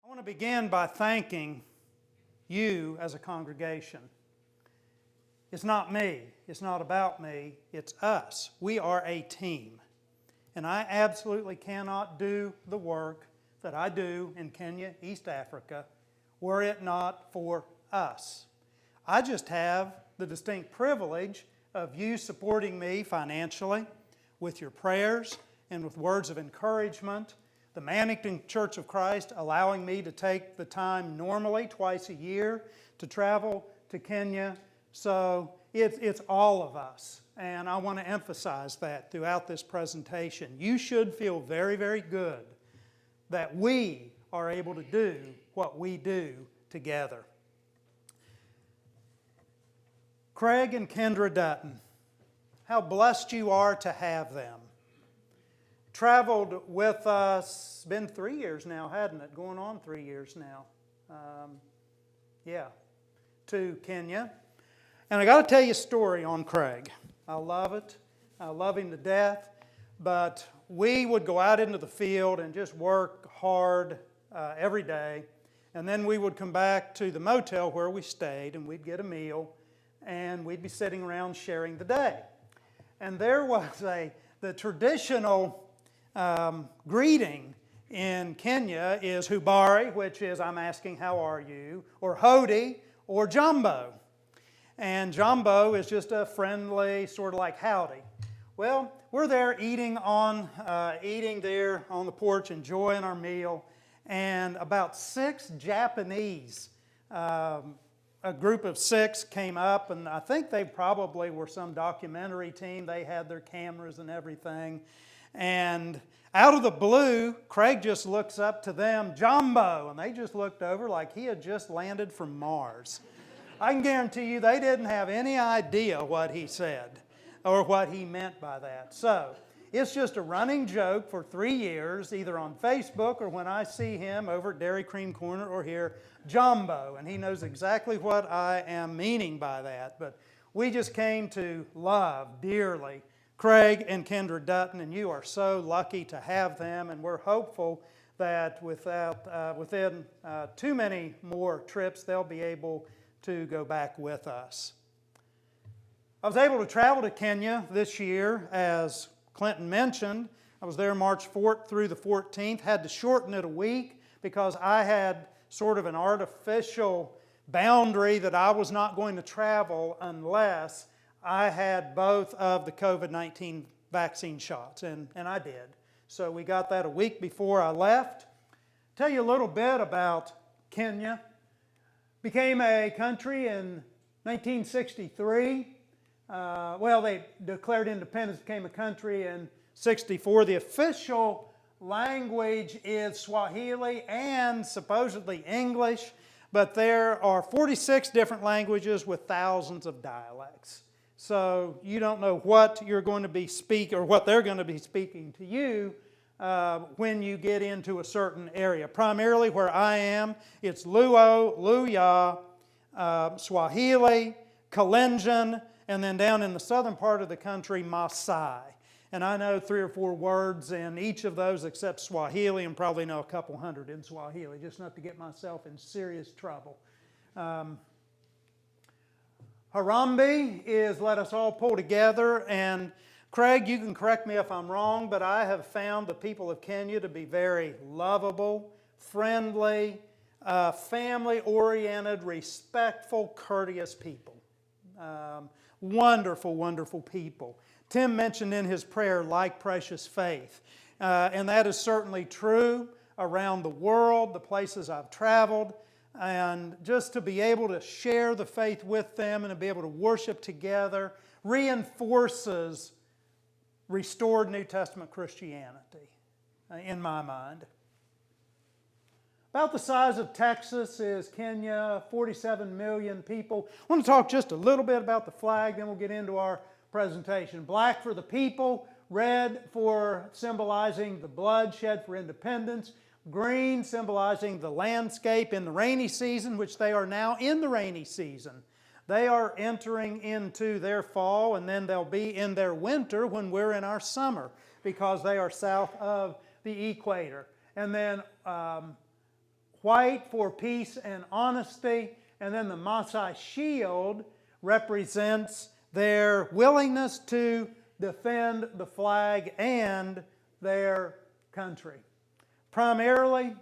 I want to begin by thanking you as a congregation. It's not me. It's not about me. It's us. We are a team. And I absolutely cannot do the work that I do in Kenya, East Africa, were it not for us. I just have the distinct privilege of you supporting me financially with your prayers and with words of encouragement. The Mannington Church of Christ allowing me to take the time normally twice a year to travel to Kenya. So it's all of us. And I want to emphasize that throughout this presentation. You should feel very, very good that we are able to do what we do together. Craig and Kendra Dutton, how blessed you are to have them. Traveled with us, been 3 years now, hadn't it? Going on 3 years now. To Kenya. And I got to tell you a story on Craig. I love it. I love him to death. But we would go out into the field and just work hard every day. And then we would come back to the motel where we stayed and we'd get a meal and we'd be sitting around sharing the day. And there was the traditional greeting in Kenya is hubari, which is I'm asking how are you, or hodi, or jambo. And jambo is just a friendly, sort of like howdy. Well, we're there eating there on the porch, enjoying our meal, and about 6 Japanese, a group of 6 came up, and I think they probably were some documentary team. They had their cameras and everything. And out of the blue, Craig just looks up to them, Jumbo, and they just looked over like he had just landed from Mars. I can guarantee you they didn't have any idea what he said or what he meant by that. So it's just a running joke for 3 years, either on Facebook or when I see him over at Dairy Cream Corner or here, Jumbo, and he knows exactly what I am meaning by that. But we just came to love dearly Craig and Kendra Dutton, and you are so lucky to have them, and we're hopeful that within too many more trips, they'll be able to go back with us. I was able to travel to Kenya this year, as Clinton mentioned. I was there March 4th through the 14th, had to shorten it a week because I had sort of an artificial boundary that I was not going to travel unless I had both of the COVID-19 vaccine shots, and I did. So we got that a week before I left. Tell you a little bit about Kenya. Became a country in 1963. They declared independence, became a country in 64. The official language is Swahili and supposedly English, but there are 46 different languages with thousands of dialects. So you don't know what you're going to be speaking or what they're going to be speaking to you when you get into a certain area. Primarily where I am, it's Luo, Luya, Swahili, Kalenjin, and then down in the southern part of the country, Maasai. And I know 3 or 4 words in each of those except Swahili, and probably know a couple hundred in Swahili, just not to get myself in serious trouble. Harambee is let us all pull together, and Craig, you can correct me if I'm wrong, but I have found the people of Kenya to be very lovable, friendly, family-oriented, respectful, courteous people. Wonderful, wonderful people. Tim mentioned in his prayer, like precious faith, and that is certainly true around the world, the places I've traveled. And just to be able to share the faith with them and to be able to worship together reinforces restored New Testament Christianity in my mind. About the size of Texas is Kenya, 47 million people. I want to talk just a little bit about the flag, then we'll get into our presentation. Black for the people, red for symbolizing the blood shed for independence, green symbolizing the landscape in the rainy season, which they are now in the rainy season. They are entering into their fall, and then they'll be in their winter when we're in our summer, because they are south of the equator. And then white for peace and honesty, and then the Maasai shield represents their willingness to defend the flag and their country. Primarily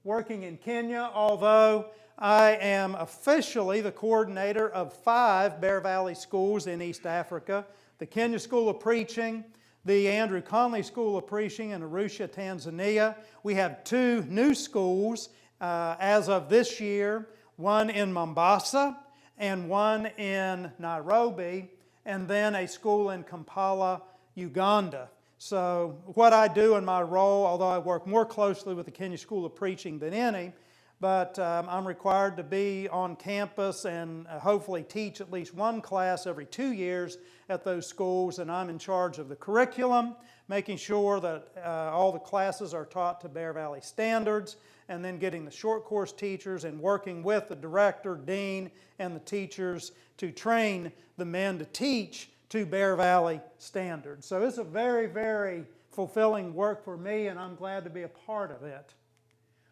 working in Kenya, although I am officially the coordinator of 5 Bear Valley schools in East Africa: the Kenya School of Preaching, the Andrew Conley School of Preaching in Arusha, Tanzania. We have 2 new schools as of this year, one in Mombasa and one in Nairobi, and then a school in Kampala, Uganda. So what I do in my role, although I work more closely with the Kenya School of Preaching than any, but I'm required to be on campus and hopefully teach at least one class every 2 years at those schools, and I'm in charge of the curriculum, making sure that all the classes are taught to Bear Valley standards, and then getting the short course teachers and working with the director, dean, and the teachers to train the men to teach to Bear Valley standards. So it's a very, very fulfilling work for me, and I'm glad to be a part of it.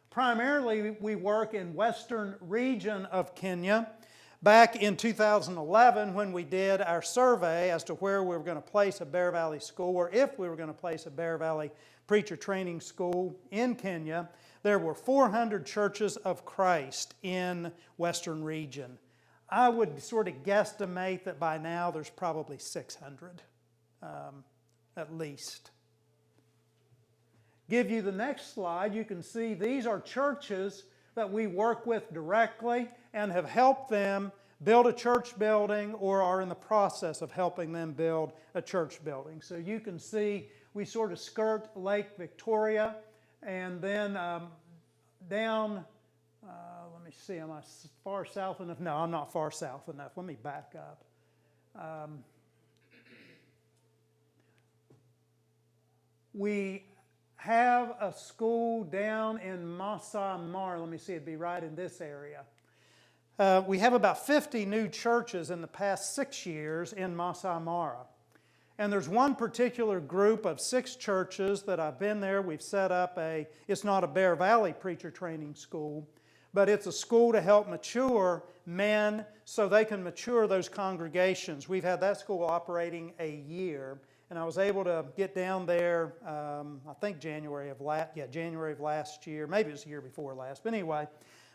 Primarily, we work in western region of Kenya. Back in 2011, when we did our survey as to where we were going to place a Bear Valley school, or if we were going to place a Bear Valley preacher training school in Kenya, there were 400 churches of Christ in western region. I would sort of guesstimate that by now there's probably 600 at least. Give you the next slide, you can see these are churches that we work with directly and have helped them build a church building or are in the process of helping them build a church building. So you can see we sort of skirt Lake Victoria, and then down, let me see, am I far south enough? No, I'm not far south enough. Let me back up. We have a school down in Masai Mara. Let me see, it'd be right in this area. We have about 50 new churches in the past 6 years in Masai Mara. And there's one particular group of 6 churches that I've been there. We've set up it's not a Bear Valley preacher training school, but it's a school to help mature men so they can mature those congregations. We've had that school operating a year, and I was able to get down there, I think January of last year, maybe it was the year before last, but anyway,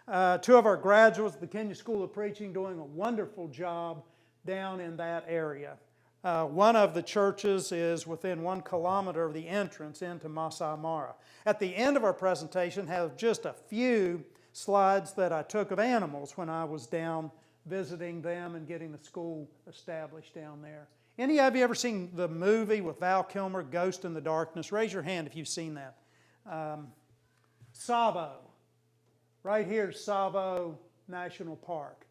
2 of our graduates of the Kenya School of Preaching doing a wonderful job down in that area. One of the churches is within 1 kilometer of the entrance into Masai Mara. At the end of our presentation, have just a few slides that I took of animals when I was down visiting them and getting the school established down there. Any of you ever seen the movie with Val Kilmer, Ghost in the Darkness? Raise your hand if you've seen that. Tsavo. Right here is Tsavo National Park.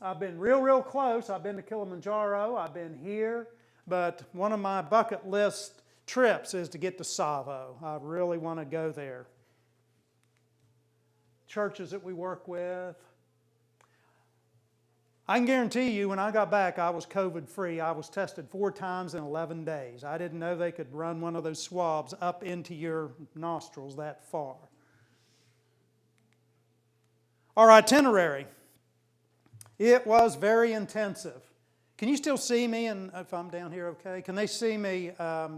I've been real close. I've been to Kilimanjaro. I've been here. But one of my bucket list trips is to get to Tsavo. I really want to go there. Churches that we work with. I can guarantee you when I got back I was COVID-free. I was tested 4 times in 11 days. I didn't know they could run one of those swabs up into your nostrils that far. Our itinerary. It was very intensive. Can you still see me and if I'm down here okay? Can they see me,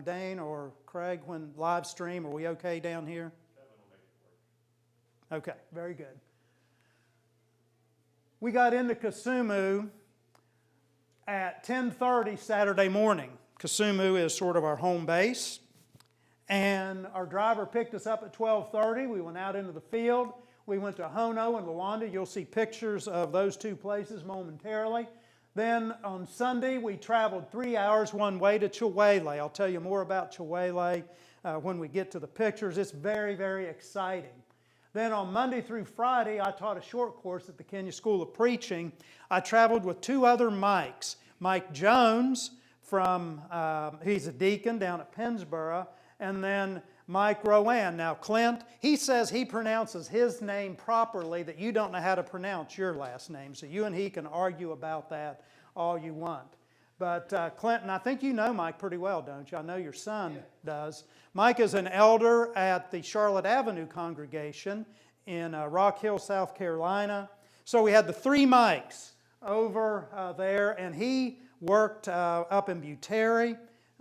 Dane or Craig, when live stream? Are we okay down here? Okay, very good. We got into Kisumu at 10:30 Saturday morning. Kisumu is sort of our home base. And our driver picked us up at 12:30. We went out into the field. We went to Hono and Luanda. You'll see pictures of those 2 places momentarily. Then on Sunday, we traveled 3 hours one way to Chiwele. I'll tell you more about Chiwele when we get to the pictures. It's very exciting. Then on Monday through Friday, I taught a short course at the Kenya School of Preaching. I traveled with 2 other Mikes. Mike Jones, he's a deacon down at Pennsboro, and then Mike Rowan. Now Clint, he says he pronounces his name properly, that you don't know how to pronounce your last name. So you and he can argue about that all you want. But Clinton, I think you know Mike pretty well, don't you? I know your son does. Mike is an elder at the Charlotte Avenue congregation in Rock Hill, South Carolina. So we had the 3 Mikes over there, and he worked up in Buteri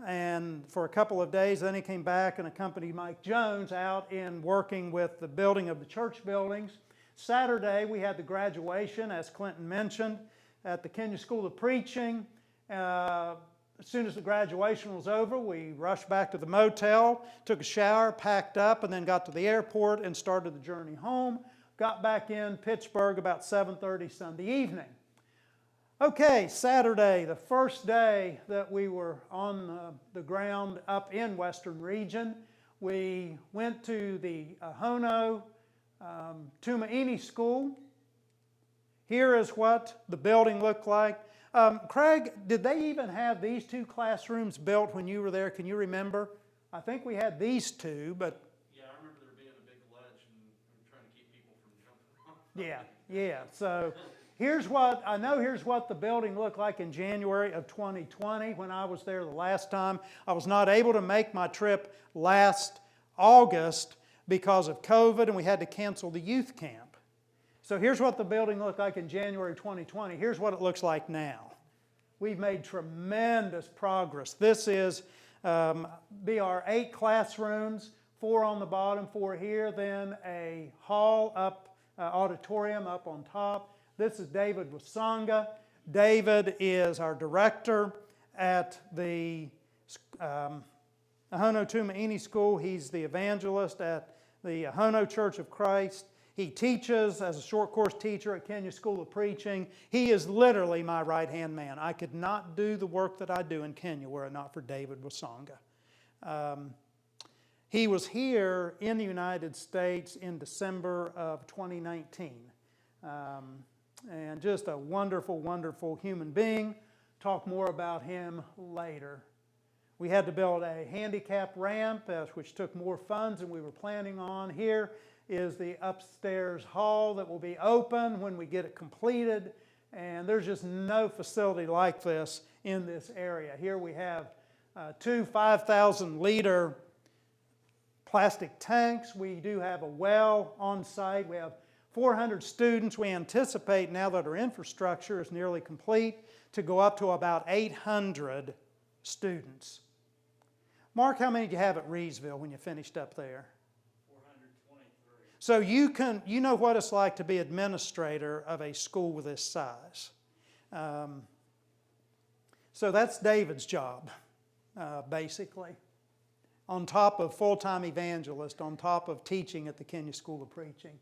and for a couple of days. Then he came back and accompanied Mike Jones out in working with the building of the church buildings. Saturday we had the graduation, as Clinton mentioned, at the Kenya School of Preaching. As soon as the graduation was over, we rushed back to the motel, took a shower, packed up, and then got to the airport and started the journey home. Got back in Pittsburgh about 7:30 Sunday evening. Okay, Saturday, the first day that we were on the ground up in Western Region, we went to the Ahono Tumaini School. Here is what the building looked like. Craig, did they even have these 2 classrooms built when you were there? Can you remember? I think we had these 2, but... Yeah, I remember there being a big ledge and trying to keep people from jumping off. Yeah. So here's what the building looked like in January of 2020 when I was there the last time. I was not able to make my trip last August because of COVID, and we had to cancel the youth camp. So here's what the building looked like in January 2020. Here's what it looks like now. We've made tremendous progress. This is be our 8 classrooms, 4 on the bottom, 4 here, then a hall up, auditorium up on top. This is David Wasonga. David is our director at the Ahono Tumaini School. He's the evangelist at the Ahono Church of Christ. He teaches as a short course teacher at Kenya School of Preaching. He is literally my right-hand man. I could not do the work that I do in Kenya were it not for David Wasonga. He was here in the United States in December of 2019. And just a wonderful, wonderful human being. Talk more about him later. We had to build a handicap ramp, which took more funds than we were planning on. Here is the upstairs hall that will be open when we get it completed. And there's just no facility like this in this area. Here we have 2 5,000-liter plastic tanks. We do have a well on site. We have 400 students. We anticipate, now that our infrastructure is nearly complete, to go up to about 800 students. Mark, how many did you have at Reesville when you finished up there? 423. So you know what it's like to be administrator of a school with this size. So that's David's job, basically. On top of full-time evangelist, on top of teaching at the Kenya School of Preaching.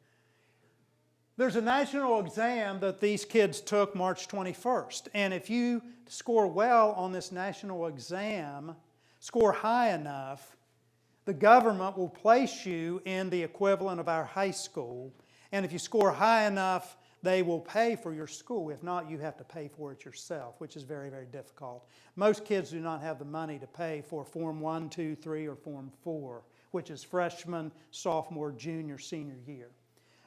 There's a national exam that these kids took March 21st. And if you score well on this national exam, score high enough, the government will place you in the equivalent of our high school. And if you score high enough, they will pay for your school. If not, you have to pay for it yourself, which is very, very difficult. Most kids do not have the money to pay for Form 1, 2, 3, or Form 4, which is freshman, sophomore, junior, senior year.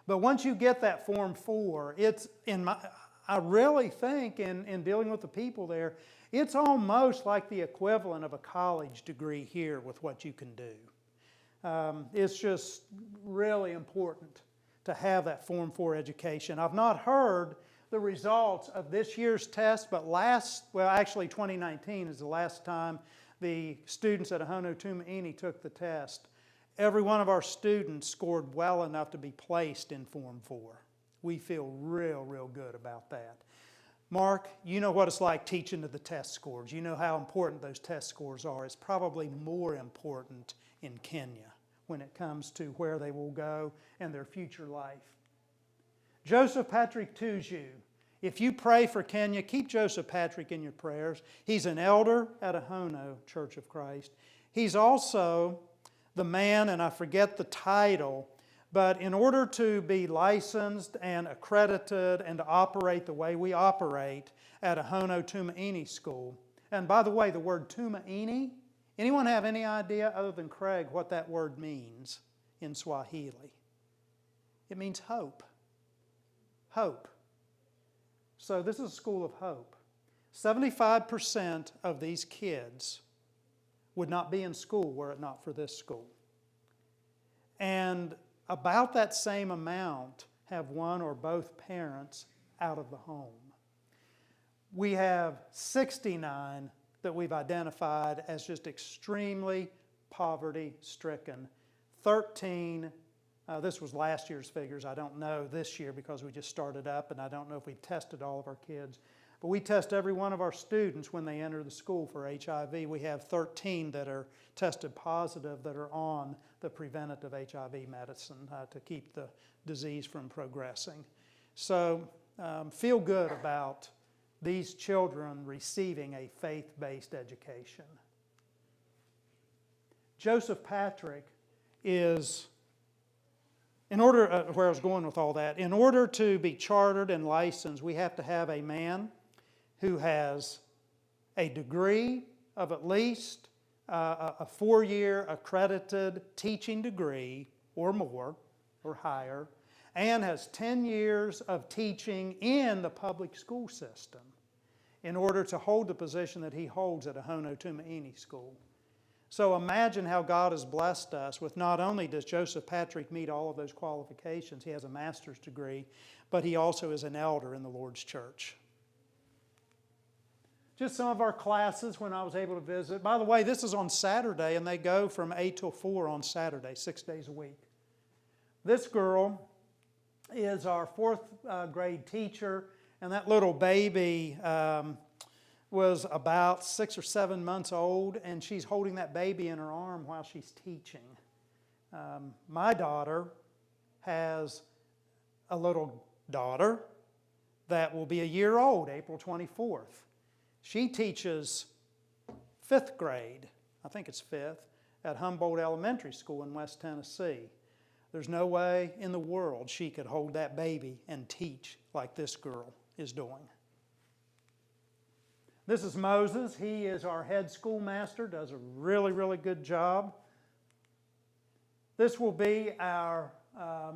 But once you get that Form 4, I really think in dealing with the people there, it's almost like the equivalent of a college degree here with what you can do. It's just really important to have that Form 4 education. I've not heard the results of this year's test, but actually 2019 is the last time the students at Ahono Tumaini took the test. Every one of our students scored well enough to be placed in Form 4. We feel real, real good about that. Mark, you know what it's like teaching to the test scores. You know how important those test scores are. It's probably more important in Kenya when it comes to where they will go and their future life. Joseph Patrick Tuju. If you pray for Kenya, keep Joseph Patrick in your prayers. He's an elder at Ahono Church of Christ. He's also the man, and I forget the title, but in order to be licensed and accredited and to operate the way we operate at Ahono Tumaini School, and by the way, the word Tumaini, anyone have any idea other than Craig what that word means in Swahili? It means hope. Hope. So this is a school of hope. 75% of these kids would not be in school were it not for this school. And about that same amount have one or both parents out of the home. We have 69 that we've identified as just extremely poverty-stricken. 13, this was last year's figures. I don't know this year because we just started up, and I don't know if we've tested all of our kids. But we test every one of our students when they enter the school for HIV. We have 13 that are tested positive that are on the preventative HIV medicine to keep the disease from progressing. So feel good about these children receiving a faith-based education. Joseph Patrick is, where I was going with all that, in order to be chartered and licensed, we have to have a man who has a degree of at least a 4-year accredited teaching degree or more, or higher, and has 10 years of teaching in the public school system in order to hold the position that he holds at Ahono Tumaini School. So imagine how God has blessed us with not only does Joseph Patrick meet all of those qualifications, he has a master's degree, but he also is an elder in the Lord's church. Just some of our classes when I was able to visit. By the way, this is on Saturday, and they go from 8 till 4 on Saturday, 6 days a week. This girl is our 4th grade teacher, and that little baby was about 6 or 7 months old, and she's holding that baby in her arm while she's teaching. My daughter has a little daughter that will be a year old, April 24th. She teaches 5th grade, I think it's 5th, at Humboldt Elementary School in West Tennessee. There's no way in the world she could hold that baby and teach like this girl is doing. This is Moses. He is our head schoolmaster, does a really, really good job. This will be our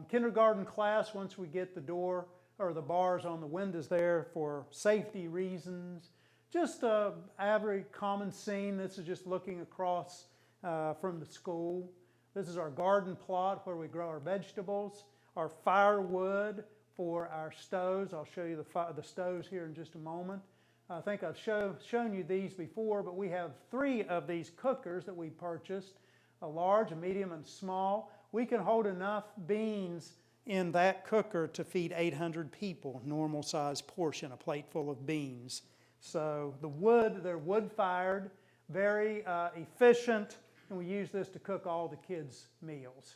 kindergarten class once we get the door or the bars on the windows there for safety reasons. Just an average common scene. This is just looking across from the school. This is our garden plot where we grow our vegetables, our firewood for our stoves. I'll show you the stoves here in just a moment. I think I've shown you these before, but we have 3 of these cookers that we purchased, a large, a medium, and small. We can hold enough beans in that cooker to feed 800 people, normal size portion, a plate full of beans. So the wood, they're wood-fired, very efficient, and we use this to cook all the kids' meals.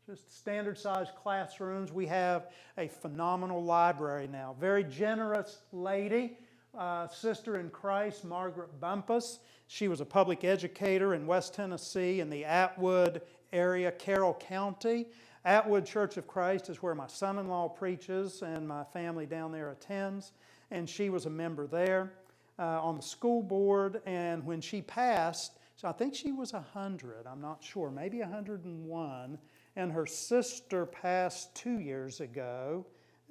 Just standard-sized classrooms. We have a phenomenal library now. Very generous lady, sister in Christ, Margaret Bumpus. She was a public educator in West Tennessee in the Atwood area, Carroll County. Atwood Church of Christ is where my son-in-law preaches and my family down there attends. And she was a member there on the school board. And when she passed, so I think she was 100, I'm not sure, maybe 101. And her sister passed 2 years ago.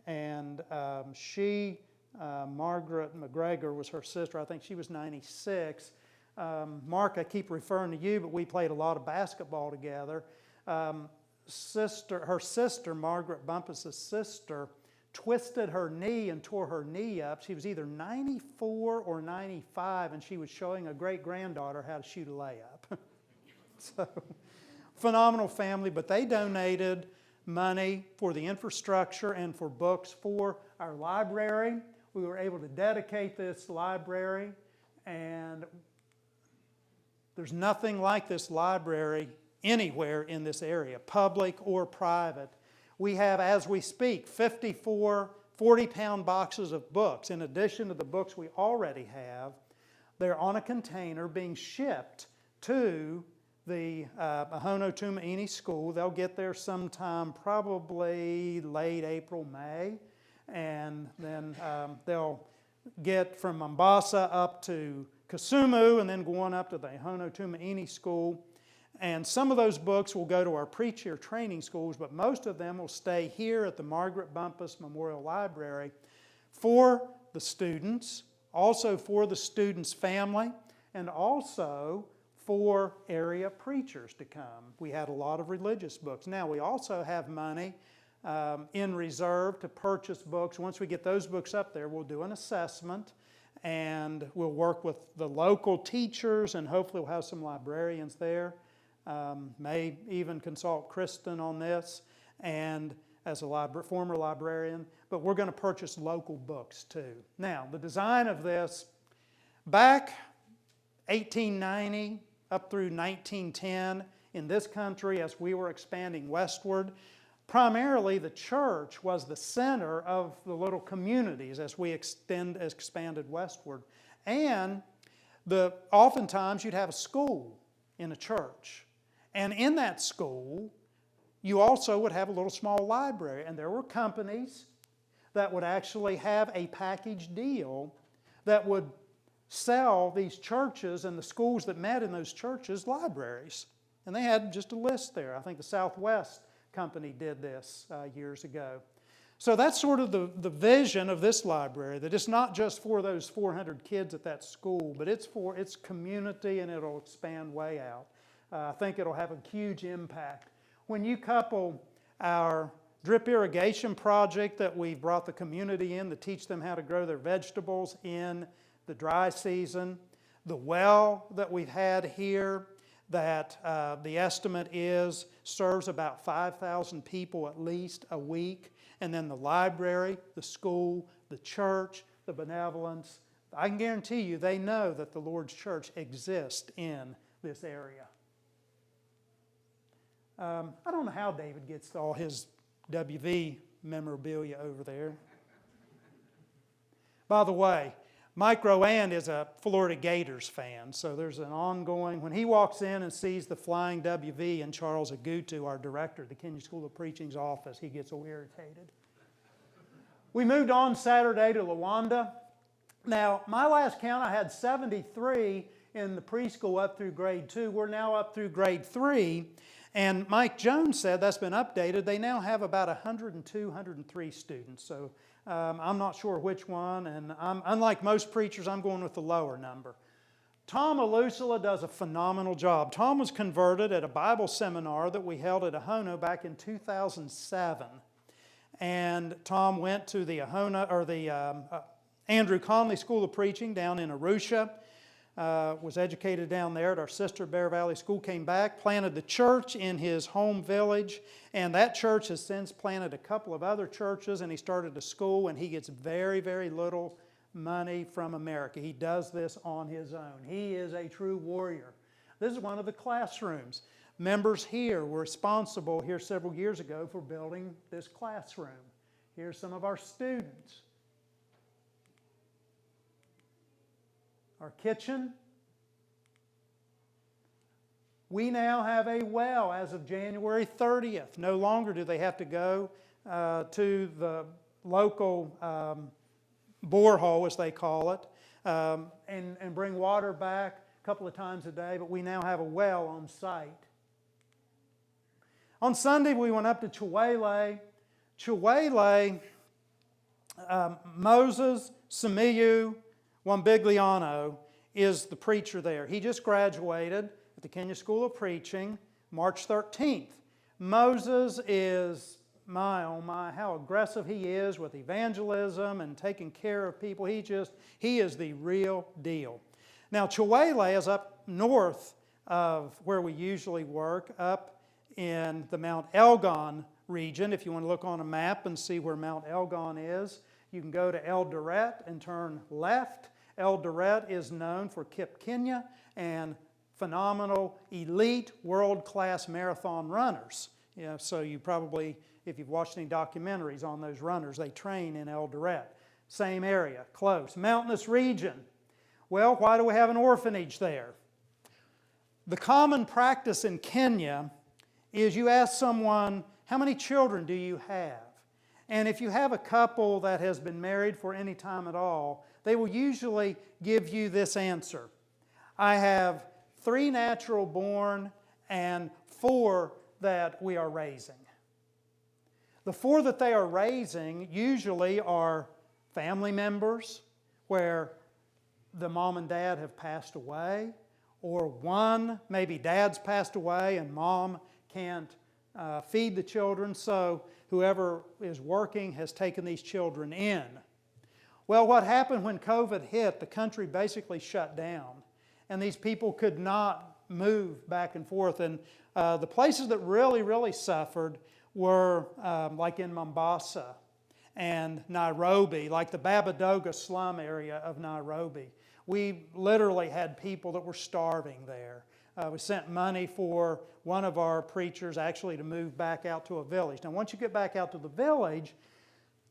And Margaret McGregor was her sister. I think she was 96. Mark, I keep referring to you, but we played a lot of basketball together. Her sister, Margaret Bumpus' sister, twisted her knee and tore her knee up. She was either 94 or 95, and she was showing a great-granddaughter how to shoot a layup. So, phenomenal family, but they donated money for the infrastructure and for books for our library. We were able to dedicate this library, and there's nothing like this library anywhere in this area, public or private. We have, as we speak, 54 40-pound boxes of books. In addition to the books we already have, they're on a container being shipped to the Ahono Tumaini School. They'll get there sometime probably late April, May. And then they'll get from Mombasa up to Kisumu and then going up to the Ahono Tumaini School. And some of those books will go to our preacher training schools, but most of them will stay here at the Margaret Bumpus Memorial Library for the students, also for the students' family, and also 4 area preachers to come. We had a lot of religious books. Now, we also have money in reserve to purchase books. Once we get those books up there, we'll do an assessment, and we'll work with the local teachers, and hopefully we'll have some librarians there. May even consult Kristen on this, and as a former librarian, but we're going to purchase local books too. Now, the design of this, back 1890 up through 1910 in this country, as we were expanding westward, primarily the church was the center of the little communities as we expanded westward. And oftentimes you'd have a school in a church. And in that school, you also would have a little small library. And there were companies that would actually have a package deal that would sell these churches and the schools that met in those churches libraries. And they had just a list there. I think the Southwest company did this years ago. So that's sort of the vision of this library, that it's not just for those 400 kids at that school, but it's for its community, and it'll expand way out. I think it'll have a huge impact. When you couple our drip irrigation project that we brought the community in to teach them how to grow their vegetables in the dry season, the well that we've had here that the estimate is serves about 5,000 people at least a week, and then the library, the school, the church, the benevolence, I can guarantee you they know that the Lord's church exists in this area. I don't know how David gets all his WV memorabilia over there. By the way, Mike Rowan is a Florida Gators fan, so there's an ongoing, when he walks in and sees the flying WV in Charles Agutu, our director at the Kenya School of Preaching's office, he gets all irritated. We moved on Saturday to Luanda. Now, my last count, I had 73 in the preschool up through grade 2. We're now up through grade 3. And Mike Jones said that's been updated. They now have about 102, 103 students. So I'm not sure which one. And unlike most preachers, I'm going with the lower number. Tom Alusala does a phenomenal job. Tom was converted at a Bible seminar that we held at Ahono back in 2007. And Tom went to the Andrew Conley School of Preaching down in Arusha. Was educated down there at our sister Bear Valley School, came back, planted the church in his home village, and that church has since planted a couple of other churches, and he started a school, and he gets very, very little money from America. He does this on his own. He is a true warrior. This is one of the classrooms. Members here were responsible here several years ago for building this classroom. Here's some of our students. Our kitchen. We now have a well as of January 30th. No longer do they have to go to the local borehole, as they call it, and bring water back a couple of times a day, but we now have a well on site. On Sunday, we went up to Chiwele. Chiwele, Moses Simiyu Wambigliano is the preacher there. He just graduated at the Kenya School of Preaching March 13th. Moses is, my oh my, how aggressive he is with evangelism and taking care of people. He is the real deal. Now, Chiwele is up north of where we usually work, up in the Mount Elgon region. If you want to look on a map and see where Mount Elgon is, you can go to Eldoret and turn left. Eldoret is known for Kip Kenya and phenomenal, elite, world-class marathon runners. So you probably, if you've watched any documentaries on those runners, they train in Eldoret. Same area, close. Mountainous region. Well, why do we have an orphanage there? The common practice in Kenya is you ask someone, how many children do you have? And if you have a couple that has been married for any time at all, they will usually give you this answer. I have 3 natural born and 4 that we are raising. The 4 that they are raising usually are family members where the mom and dad have passed away, or one, maybe dad's passed away and mom can't feed the children, so whoever is working has taken these children in. Well, what happened when COVID hit, the country basically shut down, and these people could not move back and forth. And the places that really suffered were like in Mombasa and Nairobi, like the Babadoga slum area of Nairobi. We literally had people that were starving there. We sent money for one of our preachers actually to move back out to a village. Now, once you get back out to the village,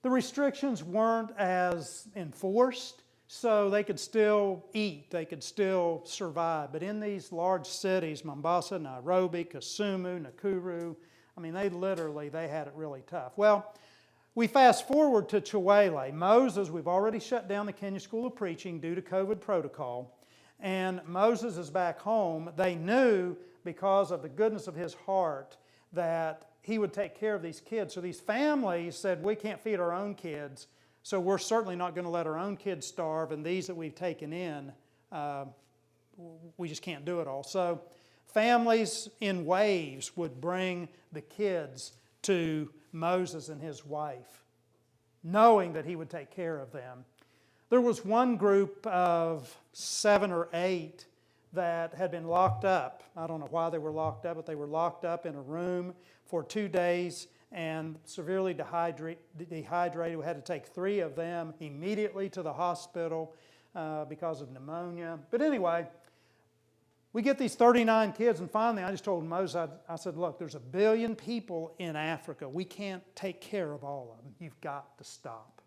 the restrictions weren't as enforced, so they could still eat, they could still survive. But in these large cities, Mombasa, Nairobi, Kisumu, Nakuru, I mean, they had it really tough. Well, we fast forward to Chiwele. Moses, we've already shut down the Kenya School of Preaching due to COVID protocol, and Moses is back home. They knew, because of the goodness of his heart, that he would take care of these kids. So these families said, we can't feed our own kids, so we're certainly not going to let our own kids starve, and these that we've taken in, we just can't do it all. So families in waves would bring the kids to Moses and his wife, knowing that he would take care of them. There was one group of 7 or 8 that had been locked up. I don't know why they were locked up, but they were locked up in a room for 2 days and severely dehydrated. We had to take 3 of them immediately to the hospital because of pneumonia. But anyway, we get these 39 kids, and finally I just told Moses, I said, look, there's 1 billion people in Africa. We can't take care of all of them. You've got to stop.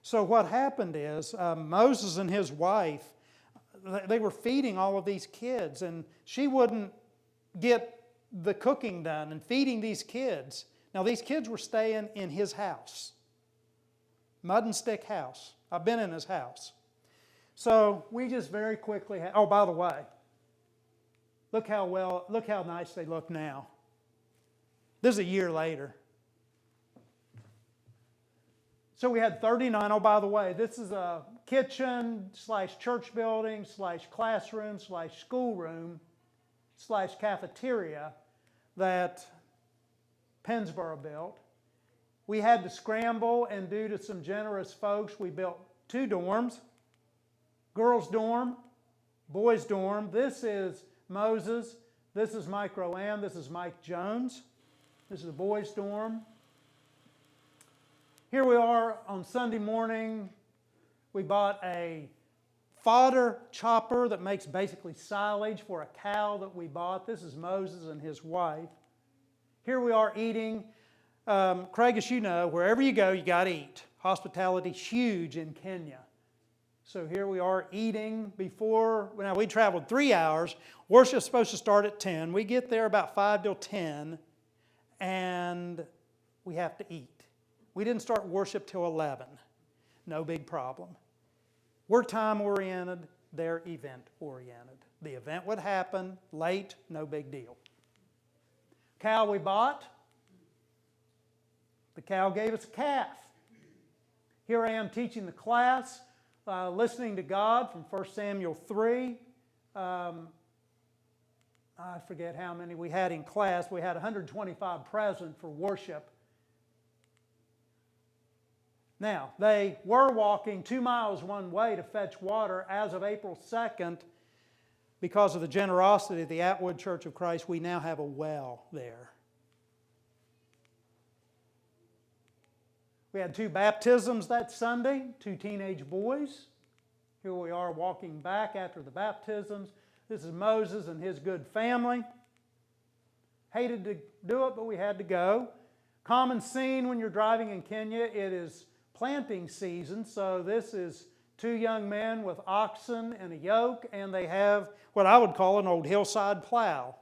So what happened is Moses and his wife, they were feeding all of these kids, and she wouldn't get the cooking done and feeding these kids. Now, these kids were staying in his house, mud and stick house. I've been in his house. So we just very quickly oh, by the way, look how nice they look now. This is a year later. So we had 39. Oh, by the way, this is a kitchen / church building / classroom / schoolroom / cafeteria that Pennsboro built. We had to scramble, and due to some generous folks, we built 2 dorms, girls' dorm, boys' dorm. This is Moses. This is Mike Rowan. This is Mike Jones. This is the boys' dorm. Here we are on Sunday morning. We bought a fodder chopper that makes basically silage for a cow that we bought. This is Moses and his wife. Here we are eating. Craig, as you know, wherever you go, you got to eat. Hospitality's huge in Kenya. So here we are eating before. Now, we traveled 3 hours. Worship's supposed to start at 10. We get there about 5 till 10, and we have to eat. We didn't start worship till 11. No big problem. We're time-oriented. They're event-oriented. The event would happen late, no big deal. Cow we bought. The cow gave us a calf. Here I am teaching the class, listening to God from 1 Samuel 3. I forget how many we had in class. We had 125 present for worship. Now, they were walking 2 miles one way to fetch water. As of April 2nd, because of the generosity of the Atwood Church of Christ, we now have a well there. We had 2 baptisms that Sunday, 2 teenage boys. Here we are walking back after the baptisms. This is Moses and his good family. Hated to do it, but we had to go. Common scene when you're driving in Kenya, it is planting season, so this is 2 young men with oxen and a yoke, and they have what I would call an old hillside plow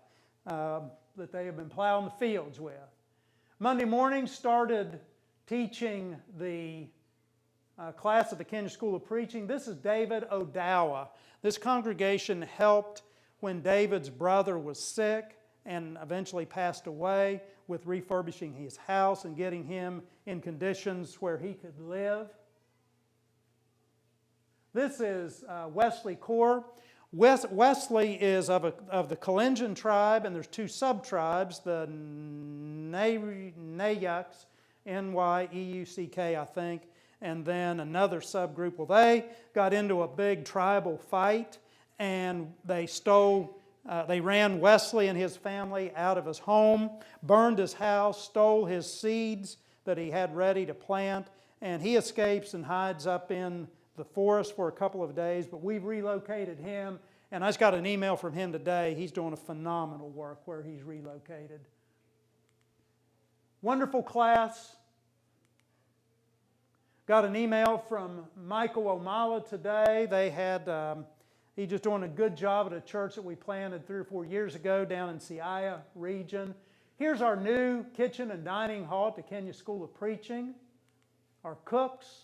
that they have been plowing the fields with. Monday morning started teaching the class at the Kenya School of Preaching. This is David Odawa. This congregation helped when David's brother was sick and eventually passed away, with refurbishing his house and getting him in conditions where he could live. This is Wesley Core. Wesley is of the Kalenjin tribe, and there's two sub-tribes, the Nayucks, N-Y-E-U-C-K, I think, and then another subgroup. Well, they got into a big tribal fight, and they ran Wesley and his family out of his home, burned his house, stole his seeds that he had ready to plant, and he escapes and hides up in the forest for a couple of days, but we've relocated him, and I just got an email from him today. He's doing a phenomenal work where he's relocated. Wonderful class. Got an email from Michael O'Mala today. He's just doing a good job at a church that we planted 3 or 4 years ago down in Seaya region. Here's our new kitchen and dining hall at the Kenya School of Preaching. Our cooks.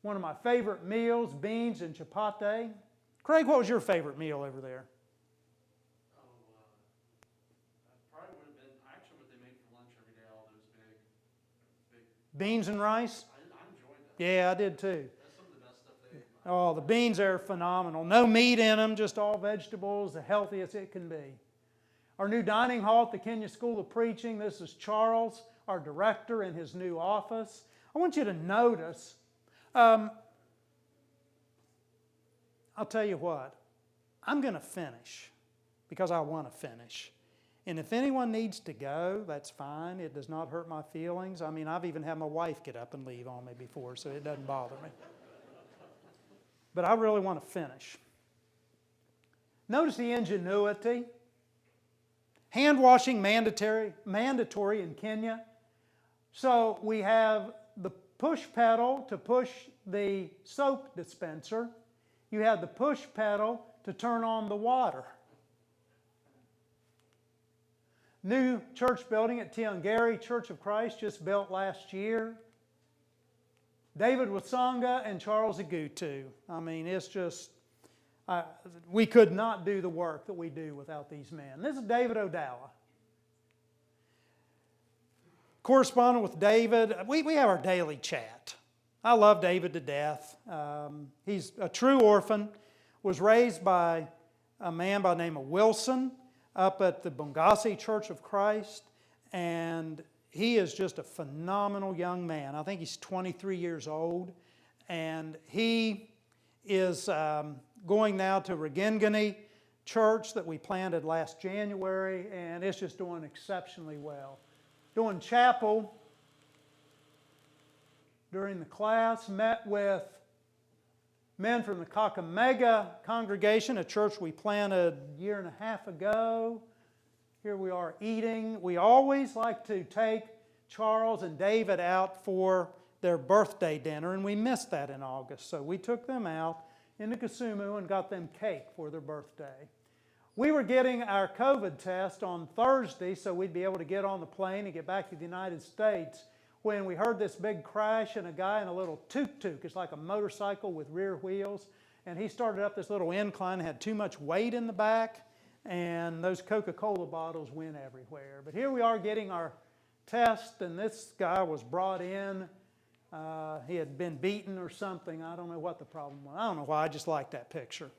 One of my favorite meals, beans and chapati. Craig, what was your favorite meal over there? Probably would have been actually what they make for lunch every day, all those big. Beans and rice? I enjoyed that. Yeah, I did too. That's some of the best stuff they ate. Oh, the beans are phenomenal. No meat in them, just all vegetables, the healthiest it can be. Our new dining hall at the Kenya School of Preaching. This is Charles, our director, in his new office. I want you to notice, I'll tell you what, I'm going to finish because I want to finish. And if anyone needs to go, that's fine. It does not hurt my feelings. I mean, I've even had my wife get up and leave on me before, so it doesn't bother me. But I really want to finish. Notice the ingenuity. Hand washing mandatory in Kenya. So we have the push pedal to push the soap dispenser. You have the push pedal to turn on the water. New church building at Tiangari Church of Christ, just built last year. David Wasonga and Charles Agutu. I mean, it's just, we could not do the work that we do without these men. This is David Odawa. Corresponding with David, we have our daily chat. I love David to death. He's a true orphan, was raised by a man by the name of Wilson up at the Bungasi Church of Christ, and he is just a phenomenal young man. I think he's 23 years old, and he is going now to Regengani Church that we planted last January, and it's just doing exceptionally well. Doing chapel during the class, met with men from the Kakamega congregation, a church we planted a year and a half ago. Here we are eating. We always like to take Charles and David out for their birthday dinner, and we missed that in August. So we took them out into Kisumu and got them cake for their birthday. We were getting our COVID test on Thursday so we'd be able to get on the plane and get back to the United States when we heard this big crash and a guy in a little tuk-tuk. It's like a motorcycle with rear wheels. And he started up this little incline, had too much weight in the back, and those Coca-Cola bottles went everywhere. But here we are getting our test, and this guy was brought in. He had been beaten or something. I don't know what the problem was. I don't know why. I just like that picture.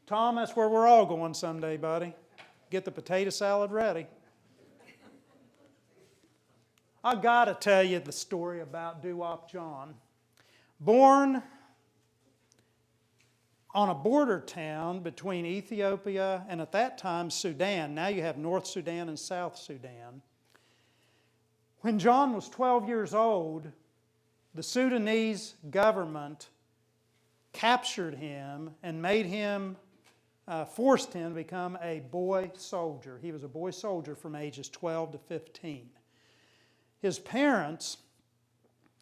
Tom, that's where we're all going someday, buddy. Get the potato salad ready. I got to tell you the story about Doo-Wop John. Born on a border town between Ethiopia and at that time Sudan. Now you have North Sudan and South Sudan. When John was 12 years old, the Sudanese government captured him and made him, forced him to become a boy soldier. He was a boy soldier from ages 12 to 15. His parents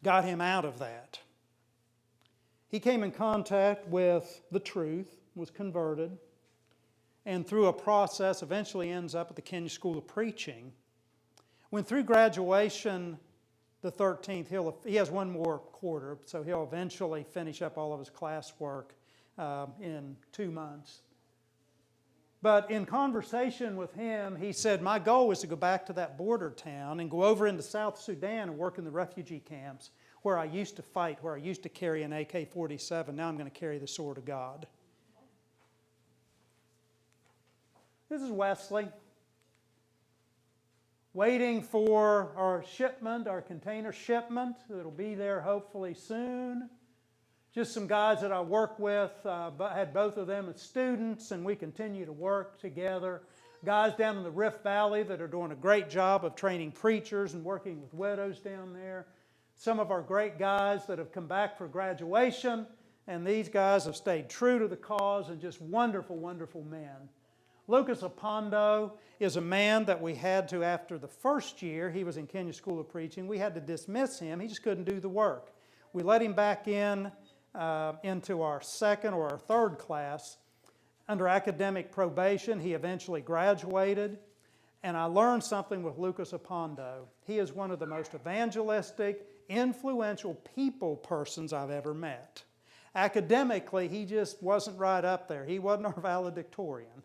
got him out of that. He came in contact with the truth, was converted, and through a process eventually ends up at the Kenya School of Preaching. When through graduation, the 13th, he has one more quarter, so he'll eventually finish up all of his classwork in 2 months. But in conversation with him, he said, my goal is to go back to that border town and go over into South Sudan and work in the refugee camps where I used to fight, where I used to carry an AK-47. Now I'm going to carry the sword of God. This is Wesley. Waiting for our shipment, our container shipment. It'll be there hopefully soon. Just some guys that I work with, had both of them as students, and we continue to work together. Guys down in the Rift Valley that are doing a great job of training preachers and working with widows down there. Some of our great guys that have come back for graduation, and these guys have stayed true to the cause and just wonderful, wonderful men. Lucas Opondo is a man that we had to, after the first year, he was in Kenya School of Preaching, we had to dismiss him. He just couldn't do the work. We let him back in into our second or our third class. Under academic probation, he eventually graduated. And I learned something with Lucas Opondo. He is one of the most evangelistic, influential people persons I've ever met. Academically, he just wasn't right up there. He wasn't our valedictorian.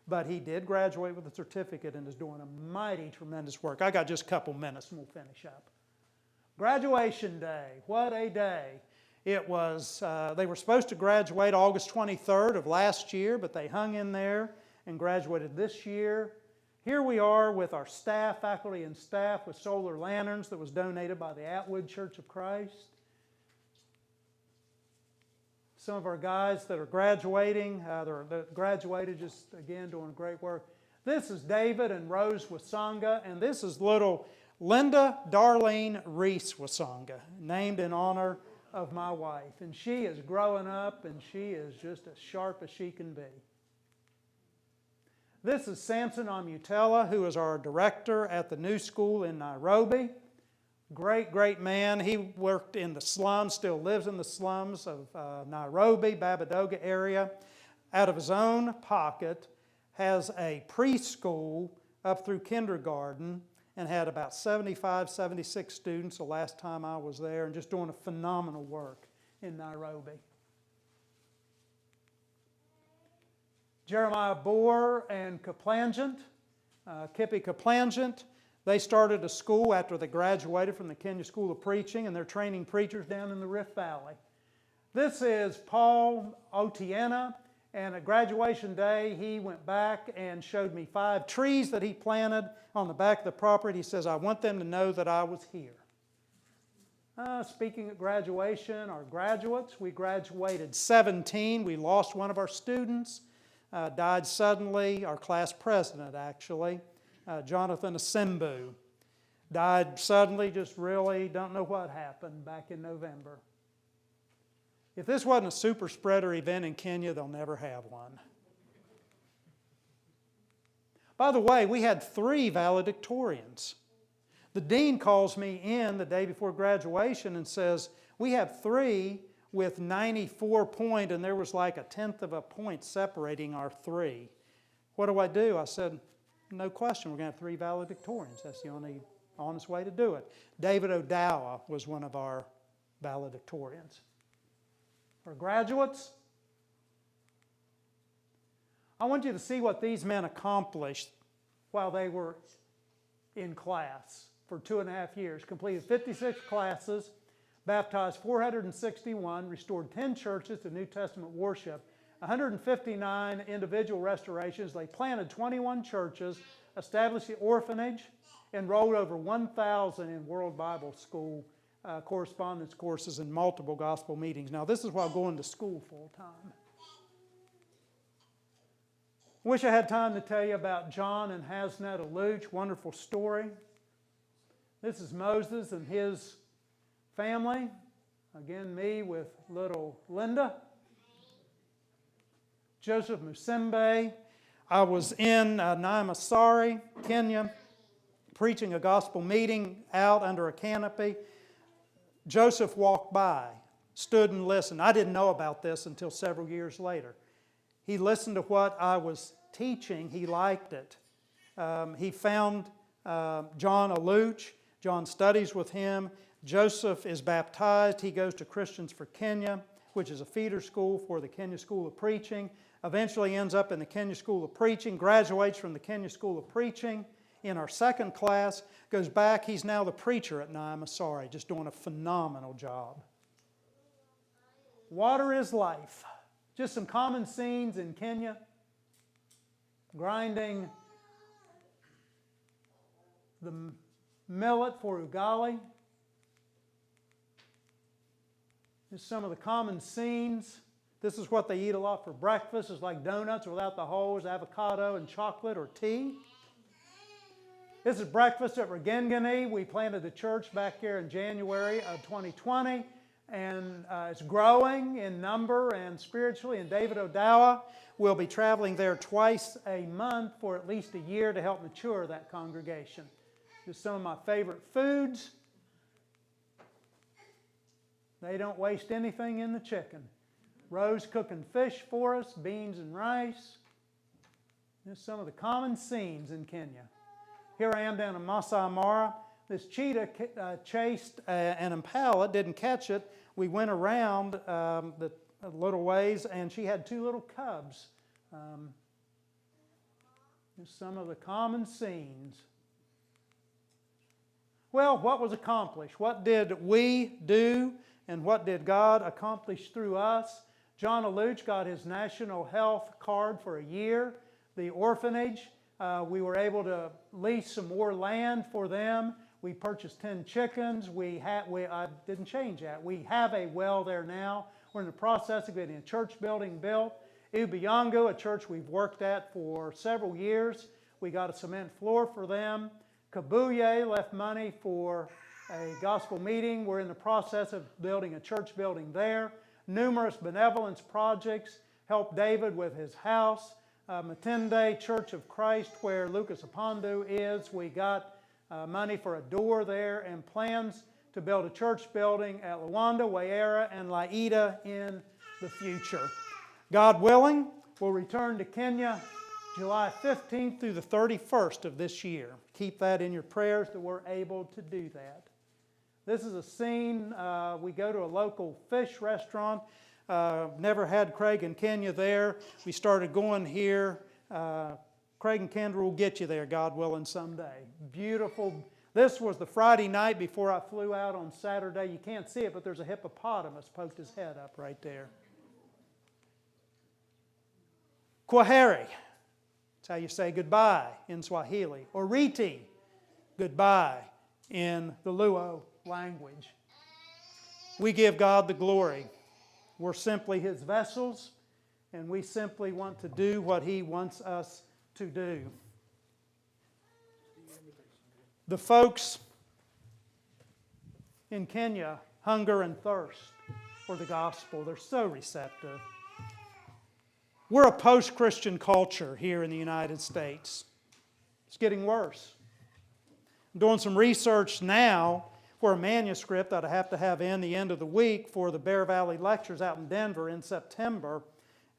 But he did graduate with a certificate and is doing a mighty, tremendous work. I got just a couple minutes and we'll finish up. Graduation day. What a day. It was, they were supposed to graduate August 23rd of last year, but they hung in there and graduated this year. Here we are with our staff, faculty and staff, with solar lanterns that was donated by the Atwood Church of Christ. Some of our guys that are graduating, that graduated, just again doing great work. This is David and Rose Wasonga, and this is little Linda Darlene Reese Wasonga, named in honor of my wife. And she is growing up, and she is just as sharp as she can be. This is Samson Amutela, who is our director at the new school in Nairobi. Great, great man. He worked in the slums, still lives in the slums of Nairobi, Babadoga area. Out of his own pocket, has a preschool up through kindergarten and had about 75, 76 students the last time I was there, and just doing a phenomenal work in Nairobi. Jeremiah Boer and Kaplangent, Kippy Kaplangent, they started a school after they graduated from the Kenya School of Preaching, and they're training preachers down in the Rift Valley. This is Paul Otiena, and at graduation day, he went back and showed me 5 trees that he planted on the back of the property. He says, I want them to know that I was here. Speaking of graduation, our graduates, we graduated 17. We lost one of our students, died suddenly, our class president actually. Jonathan Asimbu died suddenly, just really don't know what happened back in November. If this wasn't a super spreader event in Kenya, they'll never have one. By the way, we had 3 valedictorians. The dean calls me in the day before graduation and says, we have 3 with 94 points, and there was like a 1/10 of a point separating our 3. What do? I said, no question, we're going to have 3 valedictorians. That's the only honest way to do it. David Odawa was one of our valedictorians. For graduates, I want you to see what these men accomplished while they were in class for 2.5 years. Completed 56 classes, baptized 461, restored 10 churches to New Testament worship, 159 individual restorations. They planted 21 churches, established the orphanage, enrolled over 1,000 in World Bible School correspondence courses and multiple gospel meetings. Now, this is while going to school full time. Wish I had time to tell you about John and Hasnat Aluch. Wonderful story. This is Moses and his family. Again, me with little Linda. Joseph Musembe. I was in Naimasari, Kenya, preaching a gospel meeting out under a canopy. Joseph walked by, stood and listened. I didn't know about this until several years later. He listened to what I was teaching. He liked it. He found John Aluch. John studies with him. Joseph is baptized. He goes to Christians for Kenya, which is a feeder school for the Kenya School of Preaching. Eventually ends up in the Kenya School of Preaching, graduates from the Kenya School of Preaching in our second class, goes back. He's now the preacher at Naimasari, just doing a phenomenal job. Water is life. Just some common scenes in Kenya. grinding the millet for ugali. Just some of the common scenes. This is what they eat a lot for breakfast. It's like donuts without the holes, avocado and chocolate or tea. This is breakfast at Regengani. We planted the church back here in January of 2020, and it's growing in number and spiritually. And David Odawa will be traveling there twice a month for at least a year to help mature that congregation. Just some of my favorite foods. They don't waste anything in the chicken. Rose cooking fish for us, beans and rice. Just some of the common scenes in Kenya. Here I am down in Masai Mara. This cheetah chased an impala, didn't catch it. We went around the little ways, and she had 2 little cubs. Just some of the common scenes. Well, what was accomplished? What did we do, and what did God accomplish through us? John Aluch got his national health card for a year. The orphanage, we were able to lease some more land for them. We purchased 10 chickens. I didn't change that. We have a well there now. We're in the process of getting a church building built. Ubiyangu, a church we've worked at for several years, we got a cement floor for them. Kabuye left money for a gospel meeting. We're in the process of building a church building there. Numerous benevolence projects helped David with his house. Matende Church of Christ, where Lucas Apondu is, we got money for a door there and plans to build a church building at Luanda, Wayera, and Laida in the future. God willing, we'll return to Kenya July 15th through the 31st of this year. Keep that in your prayers that we're able to do that. This is a scene. We go to a local fish restaurant. Never had Craig and Kenya there. We started going here. Craig and Kendra will get you there, God willing, someday. Beautiful. This was the Friday night before I flew out on Saturday. You can't see it, but there's a hippopotamus poked his head up right there. Kwaheri. That's how you say goodbye in Swahili. Oriti, goodbye in the Luo language. We give God the glory. We're simply His vessels, and we simply want to do what He wants us to do. The folks in Kenya hunger and thirst for the gospel. They're so receptive. We're a post-Christian culture here in the United States. It's getting worse. I'm doing some research now for a manuscript that I have to have in the end of the week for the Bear Valley Lectures out in Denver in September.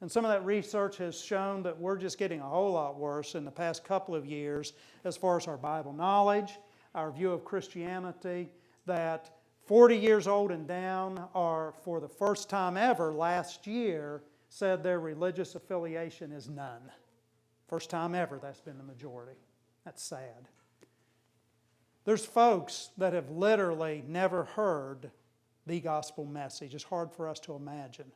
And some of that research has shown that we're just getting a whole lot worse in the past couple of years as far as our Bible knowledge, our view of Christianity, that 40 years old and down are, for the first time ever last year, said their religious affiliation is none. First time ever that's been the majority. That's sad. There's folks that have literally never heard the gospel message. It's hard for us to imagine.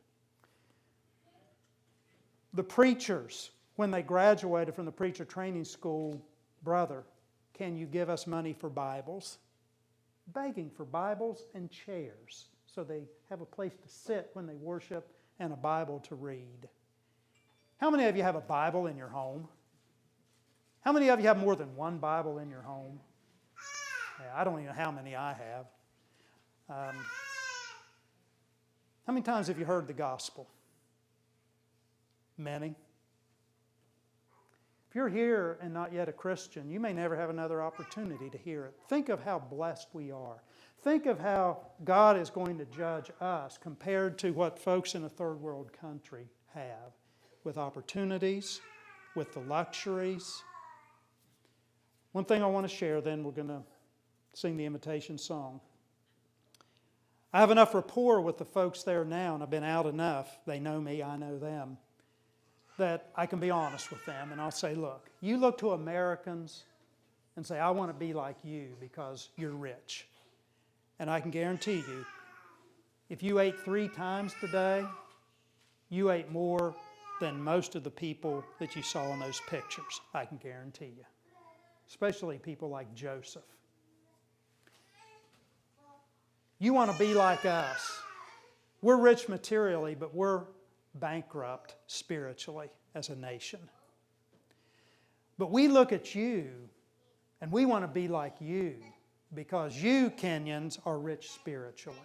The preachers, when they graduated from the preacher training school, brother, can you give us money for Bibles? Begging for Bibles and chairs so they have a place to sit when they worship and a Bible to read. How many of you have a Bible in your home? How many of you have more than one Bible in your home? Yeah, I don't even know how many I have. How many times have you heard the gospel? Many. If you're here and not yet a Christian, you may never have another opportunity to hear it. Think of how blessed we are. Think of how God is going to judge us compared to what folks in a third world country have, with opportunities, with the luxuries. One thing I want to share, then we're going to sing the invitation song. I have enough rapport with the folks there now, and I've been out enough. They know me, I know them, that I can be honest with them. And I'll say, look, you look to Americans and say, I want to be like you because you're rich. And I can guarantee you, if you ate 3 times today, you ate more than most of the people that you saw in those pictures, I can guarantee you. Especially people like Joseph. You want to be like us. We're rich materially, but we're bankrupt spiritually as a nation. But we look at you, and we want to be like you, because you, Kenyans, are rich spiritually.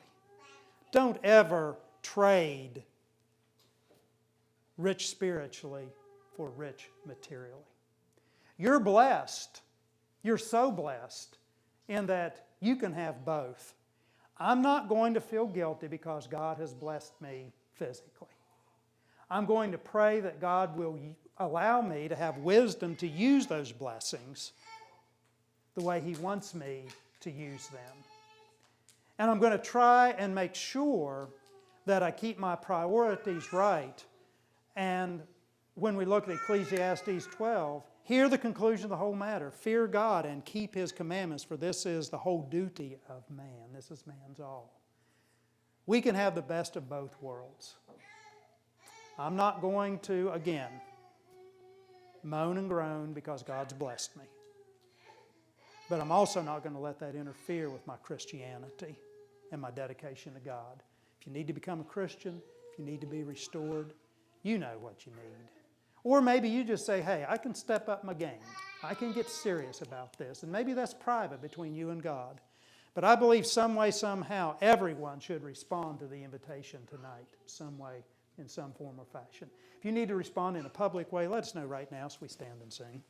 Don't ever trade rich spiritually for rich materially. You're blessed. You're so blessed in that you can have both. I'm not going to feel guilty because God has blessed me physically. I'm going to pray that God will allow me to have wisdom to use those blessings the way He wants me to use them. And I'm going to try and make sure that I keep my priorities right. And when we look at Ecclesiastes 12, hear the conclusion of the whole matter. Fear God and keep His commandments, for this is the whole duty of man. This is man's all. We can have the best of both worlds. I'm not going to, again, moan and groan because God's blessed me. But I'm also not going to let that interfere with my Christianity and my dedication to God. If you need to become a Christian, if you need to be restored, you know what you need. Or maybe you just say, hey, I can step up my game. I can get serious about this. And maybe that's private between you and God. But I believe some way, somehow, everyone should respond to the invitation tonight, some way, in some form or fashion. If you need to respond in a public way, let us know right now as we stand and sing.